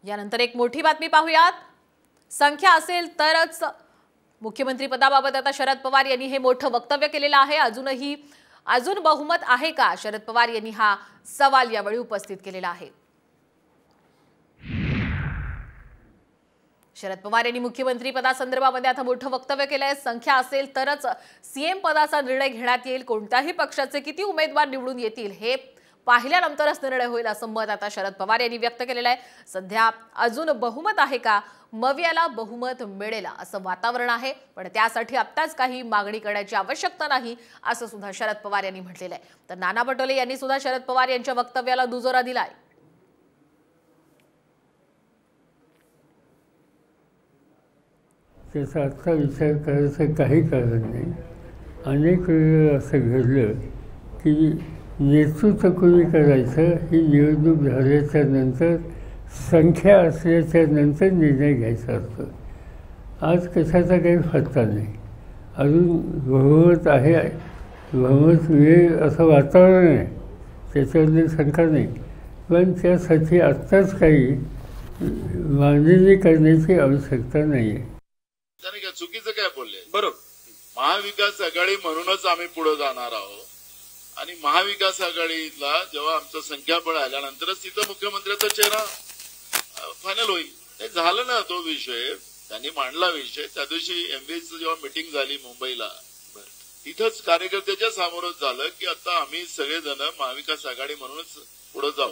यानंतर एक मोठी बातमी पाहूयात। संख्या असेल तरच मुख्यमंत्री पदाबाबत आता शरद पवार यांनी हे मोठं वक्तव्य केलेलं आहे। अजून बहुमत आहे का, शरद पवार यांनी हा सवाल यावेळी उपस्थित केलेला आहे। शरद पवार यांनी मुख्यमंत्री पदासंदर्भामध्ये आता मोठं वक्तव्य केलंय। संख्या असेल तरच सीएम पदाचा निर्णय घेण्यात येईल। कोणत्याही पक्षाचे किती उमेदवार निवडून येतील हे पाहिल्यानंतरच निर्णय होईल, असं मत आता शरद पवार यांनी व्यक्त केलेलं आहे। सध्या अजून बहुमत आहे का, मवियाला बहुमत मिळेल असं वातावरण आहे, पण त्यासाठी आत्ताच काही मागणी करण्याची आवश्यकता नाही, असं सुद्धा शरद पवार यांनी म्हटलेलं आहे। तर नाना पटोले यांनी सुद्धा शरद पवार यांच्या वक्तव्याला दुजोरा दिलाय। त्याचा आत्ता विचार करायचं काही कारण नाही। अनेक वेळा असं घडलं की नेतृत्व कोणी करायचं ही निवडणूक झाल्याच्या नंतर, संख्या असल्याच्या नंतर निर्णय घ्यायचा असतो। आज कशाचा काही पत्ता नाही। अजून बहुमत आहे, बहुमत मिळेल असं वातावरण आहे, त्याच्याबद्दल शंका नाही, पण त्यासाठी आत्ताच काही मांडणी करण्याची आवश्यकता नाही आहे। चुकीचं काय बोलले? बरोबर, महाविकास आघाडी म्हणूनच आम्ही पुढे जाणार आहोत आणि महाविकास आघाडीला जेव्हा आमचं संख्याबळ आल्यानंतरच तिथं मुख्यमंत्र्याचा चेहरा फायनल होईल। ते झालं ना, तो विषय त्यांनी मांडला विषय। त्या दिवशी एमबीएची जेव्हा मीटिंग झाली मुंबईला, तिथंच कार्यकर्त्याच्या समोरच झालं की आता आम्ही सगळेजण महाविकास आघाडी म्हणूनच पुढे जाऊ।